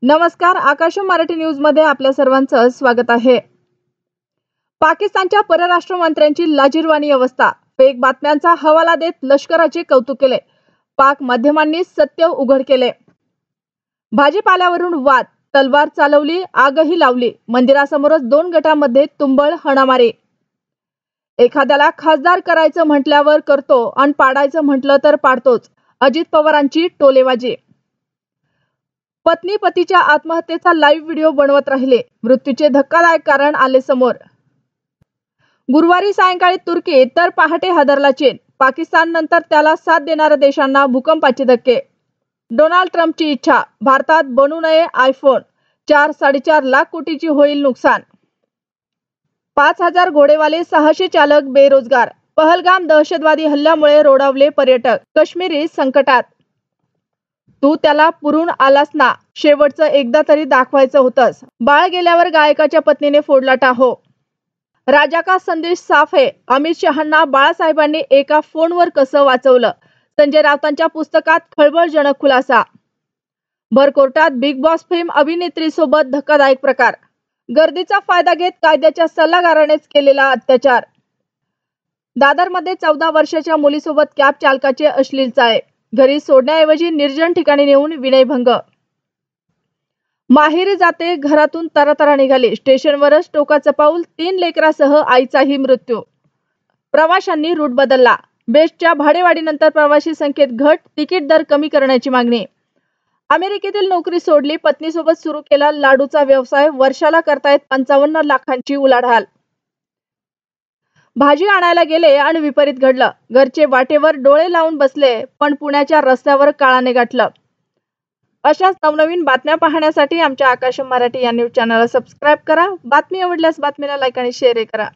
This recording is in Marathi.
नमस्कार, आकाश मराठी न्यूज मध्ये आपल्या सर्वांचं स्वागत आहे। पाकिस्तानच्या परराष्ट्र मंत्र्यांची लाजिरवाणी अवस्था। फेक बातम्यांचा हवाला देत लष्कराचे कौतुक केले। पाक माध्यमांनी सत्य उघड केले। भाजीपाल्यावरून वाद, तलवार चालवली, आगही लावली। मंदिरासमोरच दोन गटांमध्ये तुंबळ हाणामारी। एखाद्याला खासदार करायचं म्हटल्यावर करतो आणि पाडायचं म्हटलं तर पाडतोच। अजित पवारांची टोलेबाजी। पत्नी पतीच्या आत्महत्येचा लाईव्ह व्हिडिओ बनवत राहिले। मृत्यूचे धक्कादायक कारण आले समोर। गुरुवारी सायंकाळी तुर्की तर पहाटे हादरला चीन। पाकिस्तान नंतर त्याला साथ देणाऱ्या देशांना भूकंपाचे धक्के। डोनाल्ड ट्रम्पची इच्छा, भारतात बनू नये आयफोन। 4-4.5 लाख कोटीची होईल नुकसान। 5000 घोडेवाले, 600 चालक बेरोजगार। पहलगाम दहशतवादी हल्ल्यामुळे रोडावले पर्यटक। काश्मीरी संकटात। तू त्याला पुरून आलास ना, शेवटचं एकदा तरी दाखवायचं होतंस। बाळ गेल्यावर गायकाच्या पत्नीने फोडला टाहो। राजा का संदेश साफ है, अमित शहांना बाळासाहेबांनी एका फोनवर कसं वाचवलं। संजय राऊतांच्या पुस्तकात खळबळजनक खुलासा। भर कोर्टात बिग बॉस फेम अभिनेत्रीसोबत धक्कादायक प्रकार। गर्दीचा फायदा घेत कायद्याच्या सल्लागारानेच केलेला अत्याचार। दादरमध्ये 14 वर्षाच्या मुलीसोबत कॅब चालकाचे अश्लील चाळे। घरी सोडण्याऐवजी निर्जन ठिकाणी नेऊन विनयभंग। माहेरी जाते घरातून तरातरा निघाली। स्टेशनवरच टोकाचं पाऊल, 3 लेकरासह आईचाही मृत्यू। प्रवाशांनी रूट बदलला। बेस्टच्या भाडेवाढीनंतर प्रवासी संख्येत घट, तिकीट दर कमी करण्याची मागणी। अमेरिकेतील नोकरी सोडली, पत्नीसोबत सुरू केला लाडूचा व्यवसाय। वर्षाला करतायत 55 लाखांची उलाढाल। भाजी आणायला गेले आणि विपरीत घडलं। घरचे वाटेवर डोळे लावून बसले, पण पुण्याच्या रस्त्यावर काळाने गाठलं। अशाच नवनवीन बातम्या पाहण्यासाठी आमच्या आकाश मराठी या न्यूज चॅनलला सबस्क्राईब करा। बातमी आवडल्यास बातमीला लाईक आणि शेअर करा।